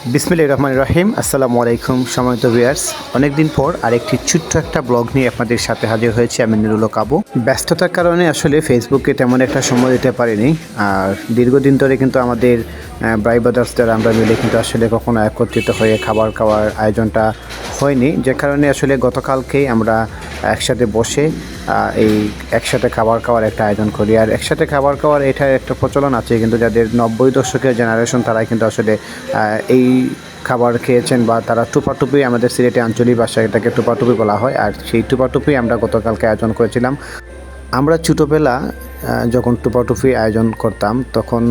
বিসমিল্লাহির রহমানির রহিম। আসসালামু আলাইকুম সম্মানিত ভিউয়ার্স, অনেকদিন পর আরেকটি ছোট্ট একটা ব্লগ নিয়ে আপনাদের সাথে হাজির হয়েছি আমি নুরুল হক আবু। ব্যস্ততার কারণে আসলে ফেসবুকে তেমন একটা সময় দিতে পারিনি। আর দীর্ঘদিন ধরে কিন্তু আমাদের ভাই ব্রাদার্সদের আমরা মিলে কিন্তু আসলে কখনো একত্রিত হয়ে খাবার খাওয়ার আয়োজনটা হয়নি, যে কারণে আসলে গতকালকেই আমরা একসাথে বসে এই একসাথে খাবার খাওয়ার একটা আয়োজন করি। আর একসাথে খাবার খাওয়ার এটার একটা প্রচলন আছে, কিন্তু যাদের 90 দশকের জেনারেশন তারা কিন্তু আসলে এই খাবার খেয়েছেন বা তারা টুপাটুপি, আমাদের সিলেটে আঞ্চলিক ভাষায় এটাকে টুপাটুপি বলা হয়। আর সেই টুপাটুপি আমরা গতকালকে আয়োজন করেছিলাম। আমরা ছোটোবেলা যখন টুপাটুপি আয়োজন করতাম তখন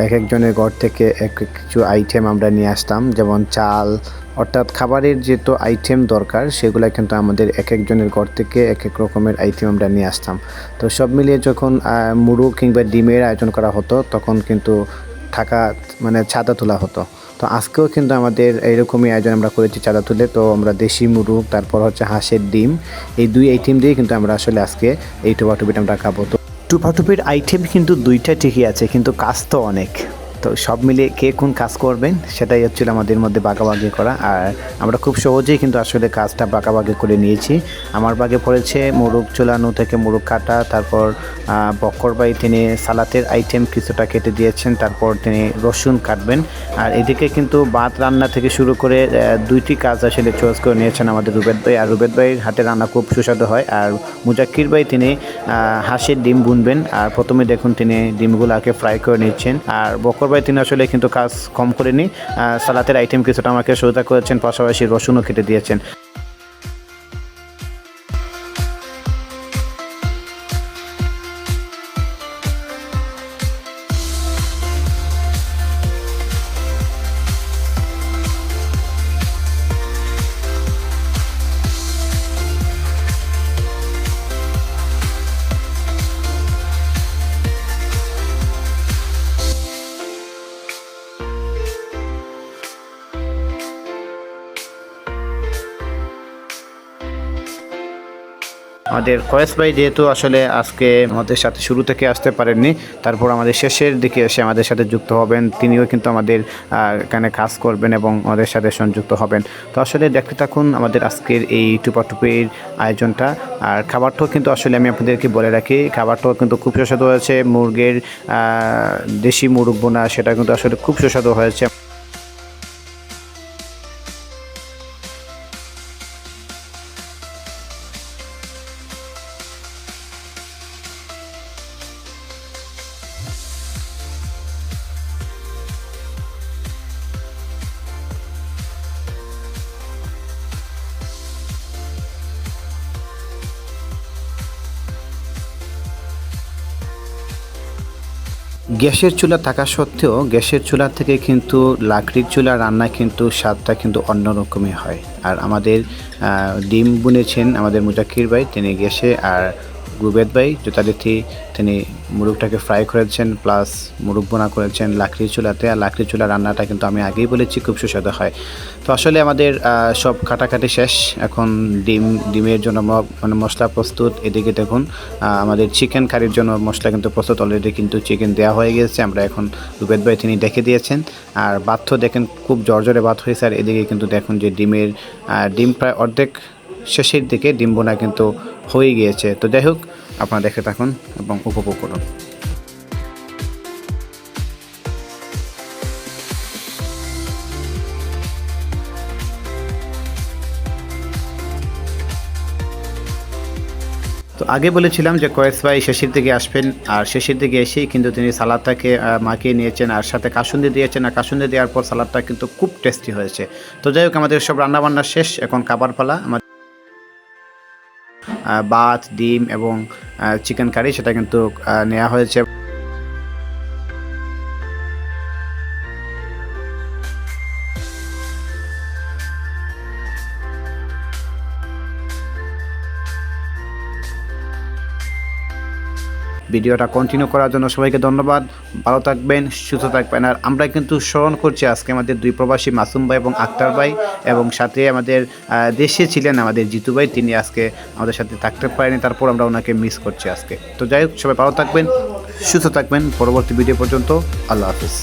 এক একজনের ঘর থেকে এক কিছু আইটেম আমরা নিয়ে আসতাম, যেমন চাল, অর্থাৎ খাবারের যেহেতু আইটেম দরকার সেগুলো কিন্তু আমাদের এক একজনের ঘর থেকে এক এক রকমের আইটেম আমরা নিয়ে আসতাম। তো সব মিলিয়ে যখন মুরগ কিংবা ডিমের আয়োজন করা হতো তখন কিন্তু চাঁদা তোলা হতো। তো আজকেও কিন্তু আমাদের এইরকমই আয়োজন আমরা করেছি চাঁদা তুলে। তো আমরা দেশি মুরগ, তারপর হচ্ছে হাঁসের ডিম, এই দুই আইটেম দিয়ে কিন্তু আমরা আসলে আজকে এই টুপাটুপিটা আমরা খাবো। তো টুপাটুপির আইটেম কিন্তু দুইটা ঠিকই আছে, কিন্তু কাজ তো অনেক। তো সব মিলিয়ে কে কোন কাজ করবেন সেটাই হচ্ছিল আমাদের মধ্যে ভাগাভাগি করা। আর আমরা খুব সহজেই কিন্তু আসলে কাজটা ভাগাভাগি করে নিয়েছি। আমার ভাগে পড়েছে মুরগ চুলানো থেকে মুরগ কাটা, তারপর বক্কর ভাই তিনি সালাতের আইটেম কিছুটা কেটে দিয়েছেন, তারপর তিনি রসুন কাটবেন। আর এদিকে কিন্তু ভাত রান্না থেকে শুরু করে দুইটি কাজ আসলে চয়েস করে নিয়েছেন আমাদের রুবেদ ভাই। আর রুবেদ ভাইয়ের হাতে রান্না খুব সুস্বাদু হয়। আর মুজাক্কির ভাই তিনি হাঁসের ডিম বুনবেন। আর প্রথমে দেখুন তিনি ডিমগুলোকে ফ্রাই করে নিচ্ছেন। আর বক্কর ভাই তিনি আসলে কিন্তু কাজ কম করেনি, সালাতের আইটেম কিছুটা আমাকে সহায়তা করেছেন, পাশাপাশি রসুনও কেটে দিয়েছেন। আমাদের কয়েস ভাই যেহেতু আসলে আজকে আমাদের সাথে শুরু থেকে আসতে পারেননি, তারপর আমাদের শেষের দিকে এসে আমাদের সাথে যুক্ত হবেন। তিনিও কিন্তু আমাদের এখানে কাজ করবেন এবং আমাদের সাথে সংযুক্ত হবেন। তো আসলে দেখতে থাকুন আমাদের আজকের এই টুপাটুপির আয়োজনটা। আর খাবারটাও কিন্তু আসলে আমি আপনাদেরকে বলে রাখি, খাবারটাও কিন্তু খুব সুস্বাদু হয়েছে। মুরগের দেশি মুরগ বোনা, সেটা কিন্তু আসলে খুব সুস্বাদু হয়েছে। গ্যাসের চুলা থাকা সত্ত্বেও গ্যাসের চুলা থেকে কিন্তু লাকড়ির চুলা রান্না কিন্তু স্বাদটা কিন্তু অন্যরকমই হয়। আর আমাদের ডিম বুনেছেন আমাদের মুজাক্কির ভাই, তিনি গ্যাসে। আর রুবেদ ভাই যথারীতি তিনি মুরগটাকে ফ্রাই করেছেন, প্লাস মুরগ বোনা করেছেন লাকড়ির চুলাতে। আর লাকড়ির চুলা রান্নাটা কিন্তু আমি আগেই বলেছি খুব সুস্বাদু হয়। তো আসলে আমাদের সব কাটাকাটি শেষ, এখন ডিমের জন্য মশলা প্রস্তুত। এদিকে দেখুন আমাদের চিকেন কারির জন্য মশলা কিন্তু প্রস্তুত, অলরেডি কিন্তু চিকেন দেওয়া হয়ে গেছে। আমরা এখন রুবেদ ভাই তিনি দেখে দিয়েছেন। আর ভাত তো দেখেন খুব জর্জরে ভাত হয়েছে। আর এদিকে কিন্তু দেখুন যে ডিম প্রায় অর্ধেক শেষের দিকে ডিম বোনা কিন্তু হয়ে গিয়েছে। তো যাই হোক, আপনারা দেখে থাকুন এবং উপভোগ করুন। তো আগে বলেছিলাম যে কয়েস ভাই শেষের দিকে আসবেন, আর শেষের দিকে এসেই কিন্তু তিনি সালাদটাকে মাখিয়ে নিয়েছেন আর সাথে কাসুন্দি দিয়েছেন। আর কাসুন্দি দেওয়ার পর সালাদটা কিন্তু খুব টেস্টি হয়েছে। তো যাই হোক, আমাদের সব রান্নাবান্না শেষ, এখন খাবার পালা। আমাদের ভাত, ডিম এবং চিকেন কারি সেটা কিন্তু নেওয়া হয়েছে। ভিডিওটা কন্টিনিউ করার জন্য সবাইকে ধন্যবাদ। ভালো থাকবেন, সুস্থ থাকবেন। আর আমরা কিন্তু স্মরণ করছি আজকে আমাদের দুই প্রবাসী মাসুম ভাই এবং আক্তার ভাই, এবং সাথে আমাদের দেশে ছিলেন আমাদের জিতু ভাই, তিনি আজকে আমাদের সাথে থাকতে পারেনি, তারপর আমরা ওনাকে মিস করছি আজকে। তো যাই হোক, সবাই ভালো থাকবেন, সুস্থ থাকবেন। পরবর্তী ভিডিও পর্যন্ত আল্লাহ হাফিজ।